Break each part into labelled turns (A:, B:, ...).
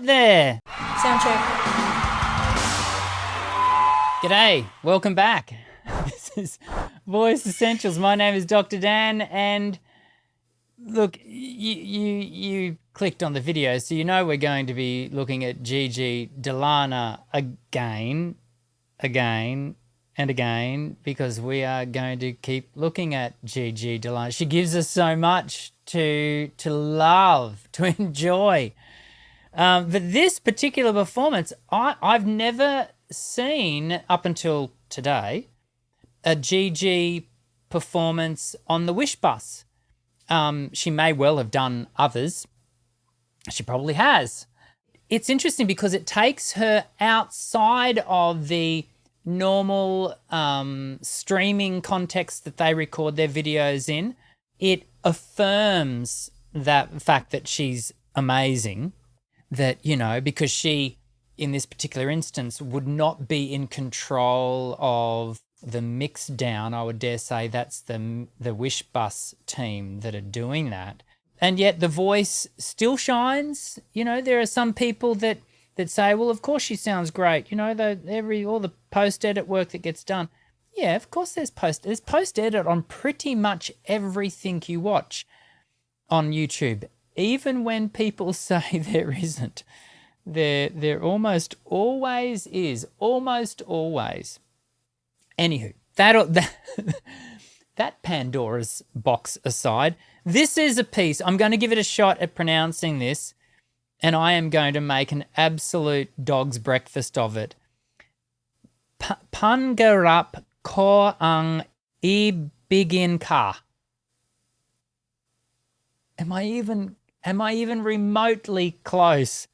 A: right there.
B: Sound check.
A: G'day, welcome back. This is Voice Essentials. My name is Dr. Dan, and look, you clicked on the video, so you know we're going to be looking at Gigi De Lana again, and again, because we are going to keep looking at Gigi De Lana. She gives us so much to love, to enjoy. But this particular performance, I've never seen up until today a Gigi performance on the Wish Bus. She may well have done others. She probably has. It's interesting because it takes her outside of the normal streaming context that they record their videos in. It affirms that fact that she's amazing, that, you know, because she, in this particular instance, would not be in control of the mix down. I would dare say that's the Wish Bus team that are doing that. And yet the voice still shines. You know, there are some people that say, well, of course she sounds great. You know, all the post-edit work that gets done. Yeah, of course there's post-edit on pretty much everything you watch on YouTube. Even when people say there isn't, there almost always is, almost always. Anywho, that Pandora's box aside, this is a piece. I'm going to give it a shot at pronouncing this, and I am going to make an absolute dog's breakfast of it. Pangarap ko ang ibigin ka. Am I even remotely close?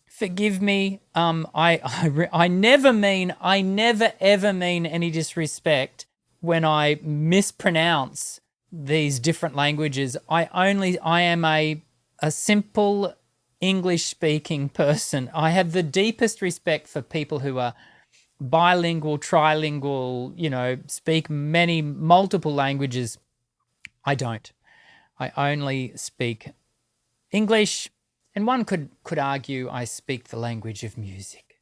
A: Forgive me. I never ever mean any disrespect when I mispronounce these different languages. I am a simple English speaking person. I have the deepest respect for people who are bilingual, trilingual, you know, speak multiple languages. I don't. I only speak English, and one could argue I speak the language of music.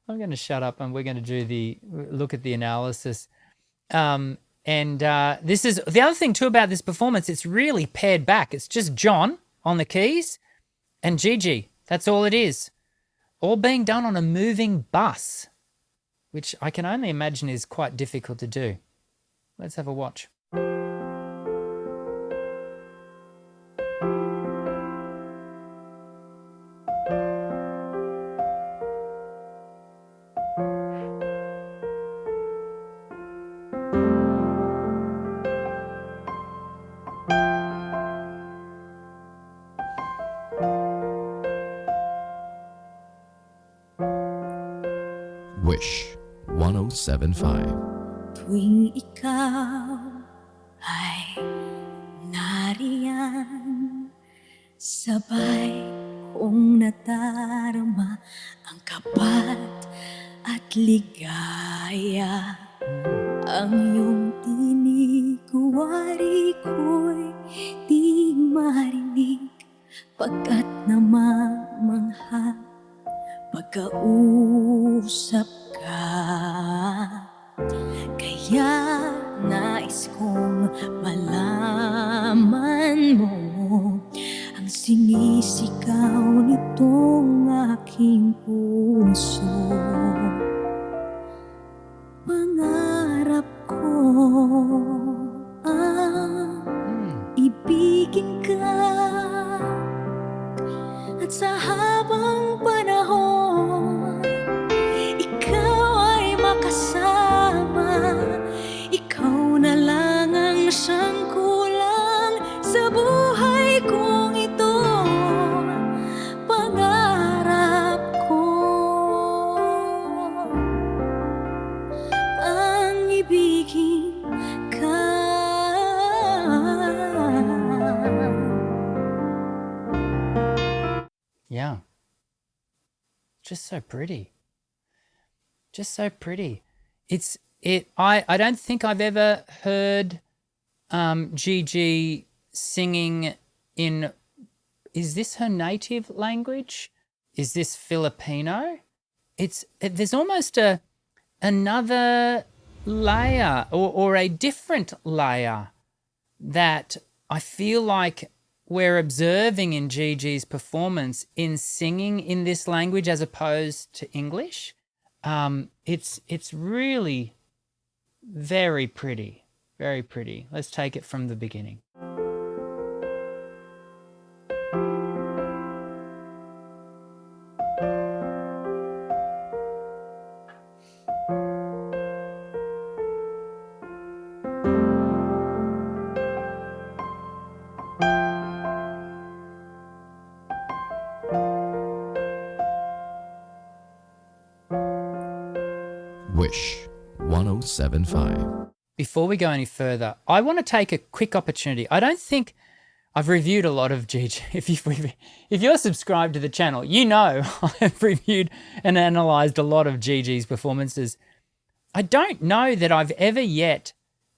A: I'm going to shut up and we're going to look at the analysis. This is the other thing too about this performance. It's really pared back. It's just John on the keys and Gigi. That's all it is. All being done on a moving bus, which I can only imagine is quite difficult to do. Let's have a watch.
C: Wish 1075.
B: Tuwing ikaw ay nariyan, sabay kong nadarama ang kapat at ligaya. Ang iyong tinig, wari ko'y di marinig, pagkat namamangha pagkausap ka. Kaya nais kong malaman mo ang sinisigaw nitong aking puso. Pangarap ko ang ibigin ka, at sa habang panahon ikaw ay makasama. Ikaw na lang ang siyang kulang sa buhay kong ito. Pangarap ko ang ibigin ka.
A: Yeah. Just so pretty. Just so pretty. I don't think I've ever heard Gigi singing in is this her native language? Is this Filipino? There's almost another layer or a different layer that I feel like we're observing in Gigi's performance in singing in this language as opposed to English. It's really very pretty, very pretty. Let's take it from the beginning.
C: Wish 1075.
A: Before we go any further, I want to take a quick opportunity. I don't think I've reviewed a lot of Gigi. If you're subscribed to the channel, you know I've reviewed and analysed a lot of Gigi's performances. I don't know that I've ever yet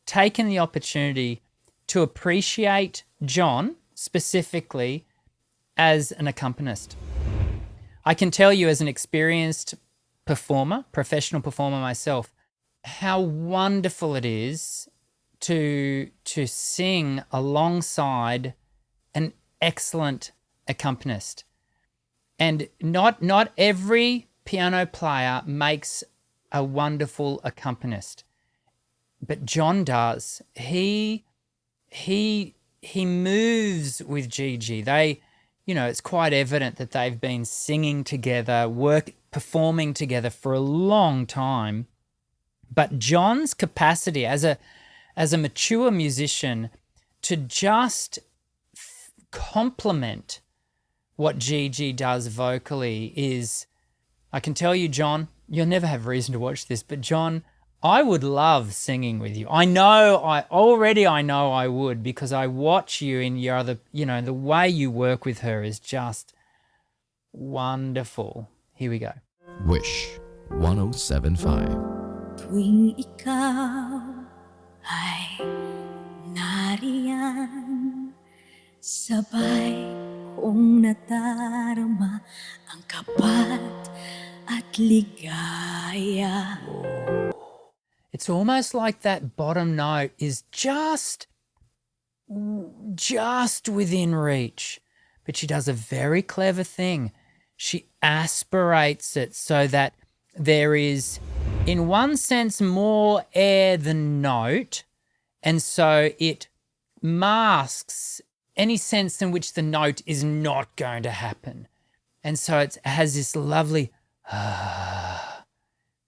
A: taken the opportunity to appreciate John specifically as an accompanist. I can tell you as an experienced performer, professional performer myself, how wonderful it is to sing alongside an excellent accompanist. And not every piano player makes a wonderful accompanist, but John does. He moves with Gigi. It's quite evident that they've been singing together, performing together for a long time. But John's capacity as a mature musician to just complement what Gigi does vocally is, I can tell you, John, you'll never have reason to watch this, but John, I would love singing with you. I know I would, because I watch you in your other, the way you work with her is just wonderful. Here we go.
C: Wish 1075.
B: Tuwing ikaw ay nariyan, sabay kong nadarama ang kapat at ligaya.
A: It's almost like that bottom note is just within reach, but she does a very clever thing. She aspirates it so that there is, in one sense, more air than note, and so it masks any sense in which the note is not going to happen. And so it has this lovely, the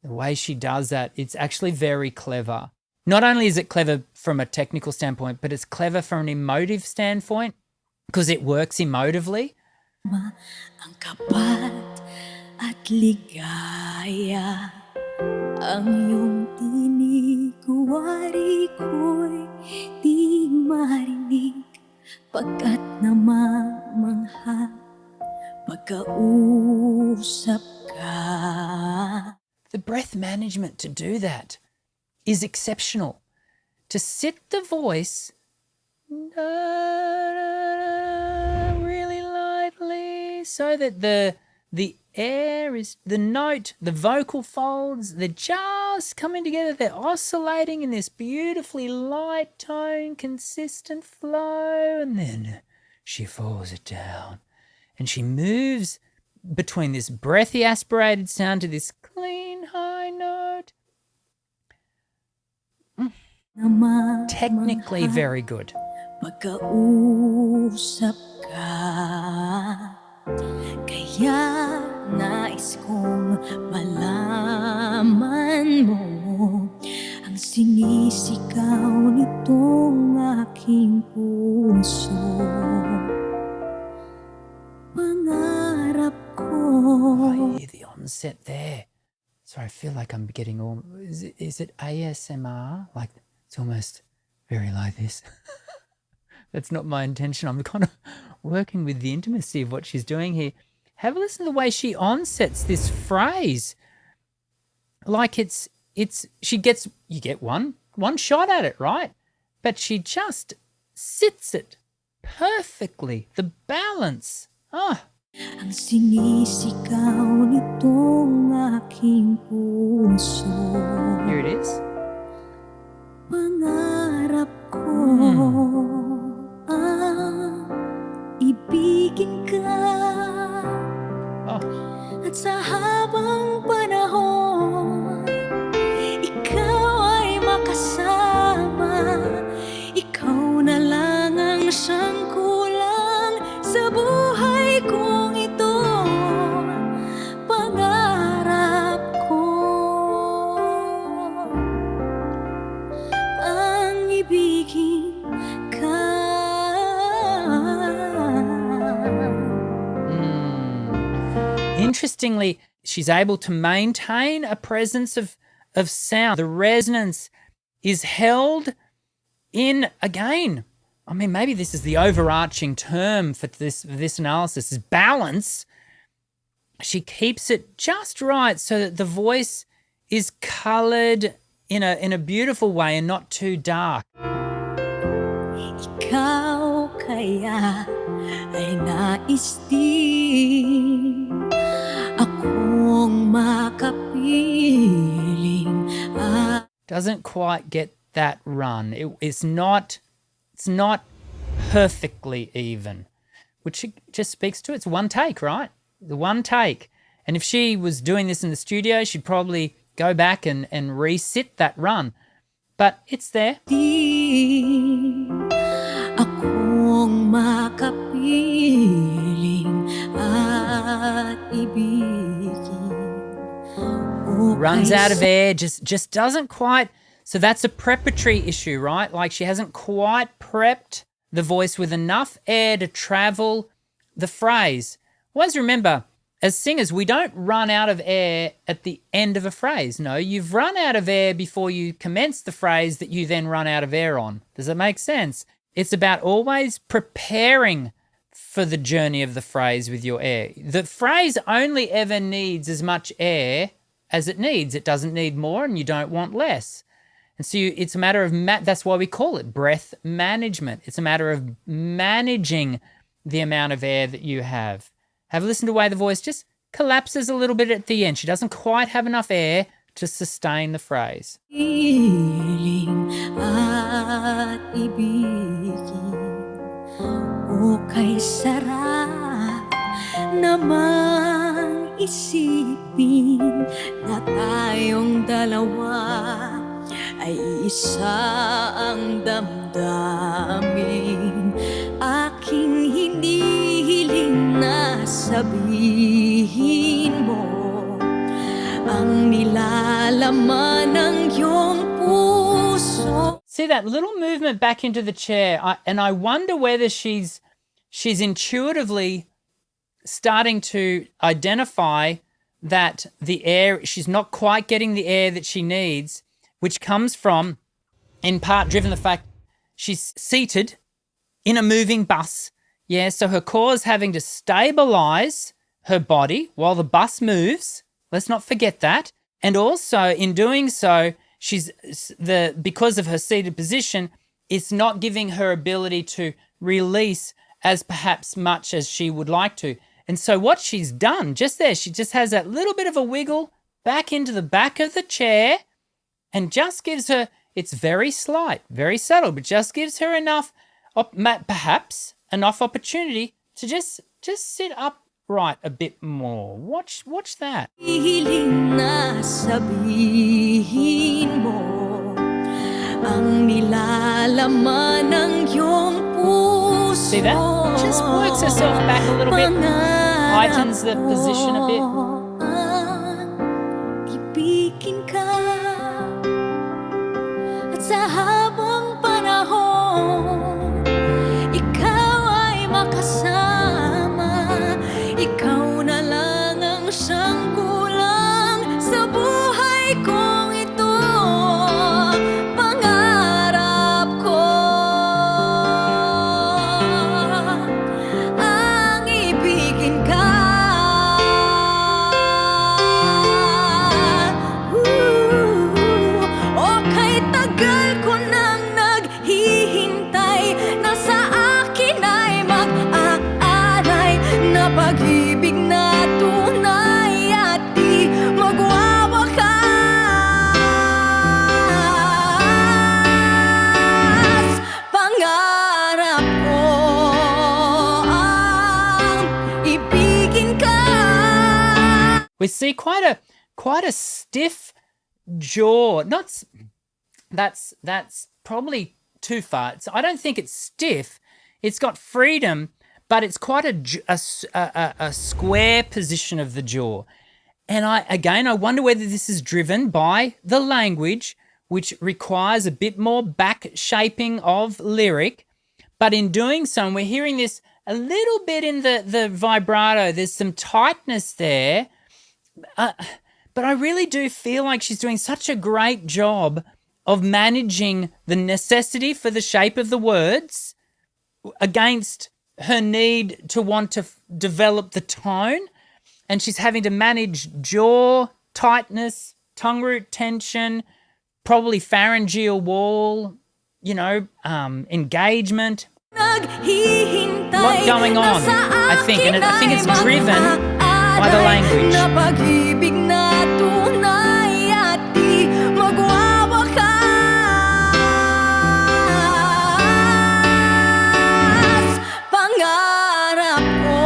A: way she does that, it's actually very clever. Not only is it clever from a technical standpoint, but it's clever from an emotive standpoint because it works emotively.
B: Ang kapat at ligaya, ang iyong tinig, wari ko'y di marinig, pagkat namamangha, pagkausap ka.
A: The breath management to do that is exceptional. To sit the voice really lightly so that the air is, the note, the vocal folds, they're just coming together. They're oscillating in this beautifully light tone, consistent flow. And then she falls it down and she moves between this breathy aspirated sound to this clean high note. Technically very good.
B: Pagkausap ka, kaya nais kong malaman mo ang sinisigaw nitong aking puso. Pangarap ko.
A: I hear the onset there. So I feel like I'm getting all, is it ASMR? Like it's almost very like this. That's not my intention. I'm kind of working with the intimacy of what she's doing here. Have a listen to the way she onsets this phrase. Like you get one shot at it, right? But she just sits it perfectly. The balance. Ah.
B: Ang sinisigaw nitong aking puso.
A: Here it is.
B: Pangarap ko ang ibigin ka.
A: Oh.
B: At sa habang panahon, ikaw ay makasama. Ikaw na lang ang siyang kulang sa buhay kong ito. Pangarap ko ang ibigin ka.
A: Interestingly, she's able to maintain a presence of sound. The resonance is held in, again, I mean, maybe this is the overarching term for this analysis, is balance. She keeps it just right so that the voice is coloured in a beautiful way and not too dark.
B: Ikaw kaya ay nais din akong makapiling.
A: Doesn't quite get that run. It's not perfectly even, which it just speaks to it's one take, right? The one take. And if she was doing this in the studio, she'd probably go back and resit that run. But it's there.
B: Akong makapiling at ibigin.
A: Runs out of air, just doesn't quite. So that's a preparatory issue, right? Like she hasn't quite prepped the voice with enough air to travel the phrase. Always remember, as singers, we don't run out of air at the end of a phrase. No, you've run out of air before you commence the phrase that you then run out of air on. Does that make sense? It's about always preparing for the journey of the phrase with your air. The phrase only ever needs as much air as it needs. It doesn't need more and you don't want less. And so it's a matter of, that's why we call it breath management. It's a matter of managing the amount of air that you have. Have a listen to the way the voice just collapses a little bit at the end. She doesn't quite have enough air to sustain the phrase.
B: At ibigin, o kay sarap naman isipin na tayong dalawa ay isa ang damdamin. Aking hinihiling na sabihin mo ang nilalaman ng iyong puso.
A: See that little movement back into the chair, and I wonder whether she's intuitively starting to identify that the air, she's not quite getting the air that she needs, which comes from, in part, driven the fact she's seated in a moving bus. Yeah, so her core is having to stabilize her body while the bus moves. Let's not forget that. And also, in doing so, because of her seated position, it's not giving her ability to release as perhaps much as she would like to. And so what she's done just there, she just has that little bit of a wiggle back into the back of the chair and just gives her, it's very slight, very subtle, but just gives her enough, perhaps enough opportunity to just sit upright a bit more. Watch that.
B: Hiling na sabihin mo ang nilalaman ng iyong puso.
A: See that? Just works herself back a little bit, heightens the position a bit.
B: Ibigin ka at sa habang panahon ikaw ay makasama. Ikaw na lang ang siyang kulang sa buhay kong ito. Pangarap ko ang ibigin ka. Okay, tagal ko nang naghihintay. Nasa akin na
A: We see quite a stiff jaw. That's probably too far. I don't think it's stiff. It's got freedom, but it's quite a square position of the jaw. And I wonder whether this is driven by the language, which requires a bit more back shaping of lyric. But in doing so, and we're hearing this a little bit in the vibrato, there's some tightness there. But I really do feel like she's doing such a great job of managing the necessity for the shape of the words against her need to want to develop the tone. And she's having to manage jaw tightness, tongue root tension, probably pharyngeal wall, engagement. A lot going on, I think, and I think it's driven by the language.
B: Pangarap ko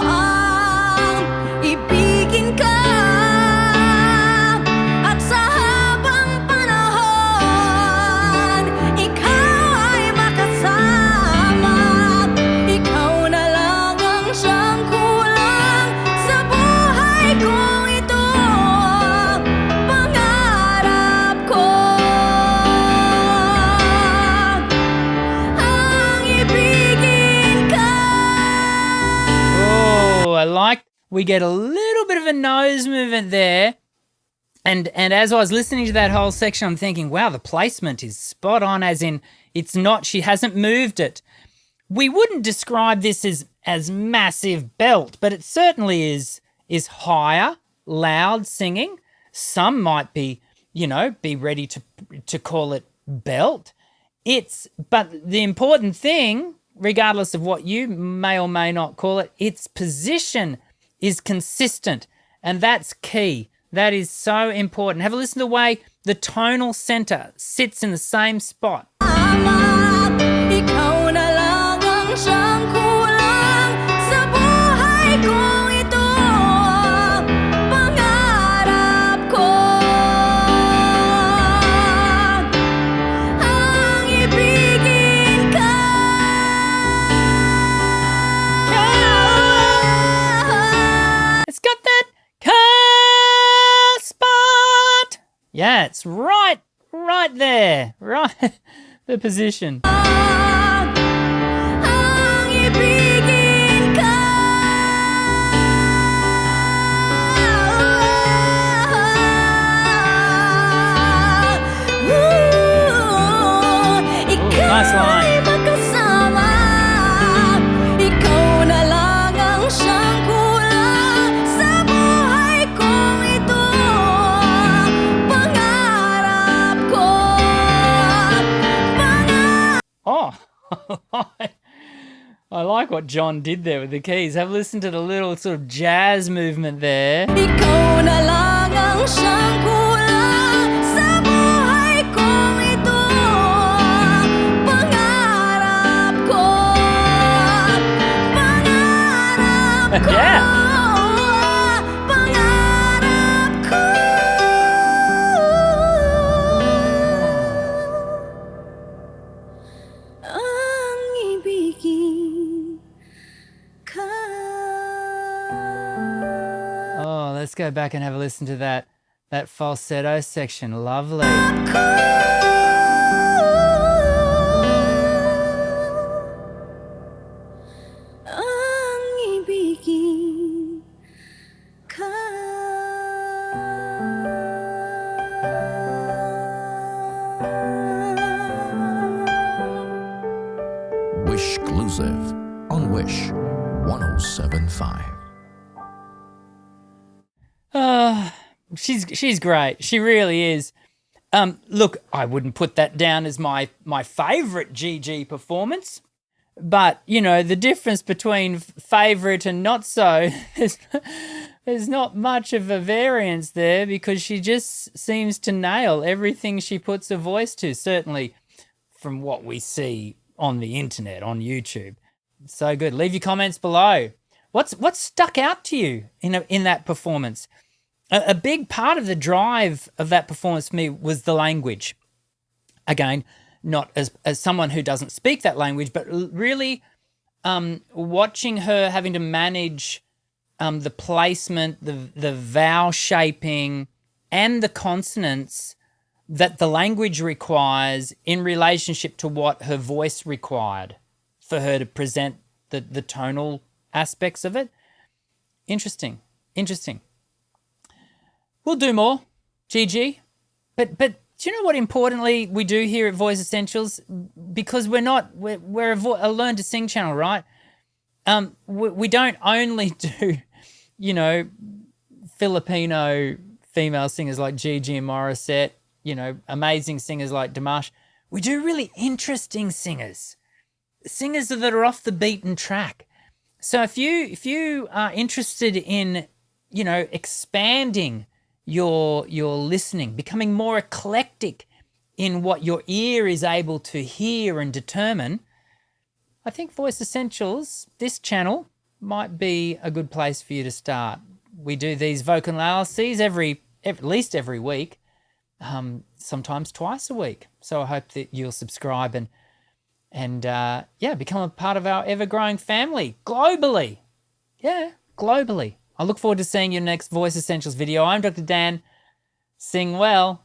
B: ang ibigin ka at sa habang panahon ikaw ay makasama. Ikaw na lang ang siyang kulang sa buhay kong ito. Pangarap ko ang ibigin ka.
A: We get a little bit of a nose movement there. And as I was listening to that whole section, I'm thinking, wow, the placement is spot on, as in she hasn't moved it. We wouldn't describe this as massive belt, but it certainly is higher, loud singing. Some might be ready to call it belt. But the important thing, regardless of what you may or may not call it, its position is consistent, and that's key. That is so important. Have a listen to the way the tonal center sits in the same spot.
B: Ikaw na lang ang siyang kulang sa buhay kong ito. Pangarap ko ang ibigin ka.
A: It's got that spot. Yeah, it's right there, right, the position.
B: Ang ibigin ka.
A: Nice line.
B: Ikaw ay makasama. Ikaw na lang ang siyang kulang sa buhay kong ito. Pangarap ko.
A: Oh, I like what John did there with the keys. Have a listen to the little sort of jazz movement there.
B: Ikaw na lang ang siyang kulang sa buhay kong ito. Pangarap ko. Pangarap ko.
A: Yeah.
B: Pangarap ko. Ang ibigin ka.
A: Oh, let's go back and have a listen to that falsetto section. Lovely.
B: Ang ibigin ka.
C: Wish exclusive on Wish 1075.
A: She's great. She really is. Look, I wouldn't put that down as my favourite Gigi performance, but the difference between favourite and not so, there's not much of a variance there, because she just seems to nail everything she puts a voice to. Certainly, from what we see on the internet, on YouTube. So good. Leave your comments below. What's stuck out to you in that performance? A big part of the drive of that performance for me was the language. Again, not as someone who doesn't speak that language, but really watching her having to manage the placement, the vowel shaping, and the consonants that the language requires in relationship to what her voice required for her to present the tonal aspects of it. Interesting. We'll do more, Gigi. But do you know what importantly we do here at Voice Essentials? Because we're a learn to sing channel, right? We don't only do, Filipino female singers like Gigi and Morissette, amazing singers like Dimash. We do really interesting singers that are off the beaten track. So if you are interested in, expanding your listening, becoming more eclectic in what your ear is able to hear and determine, I think Voice Essentials, this channel, might be a good place for you to start. We do these vocal analyses at least every week, sometimes twice a week. So I hope that you'll subscribe and become a part of our ever-growing family globally. Yeah, globally. I look forward to seeing you next Voice Essentials video. I'm Dr. Dan. Sing well.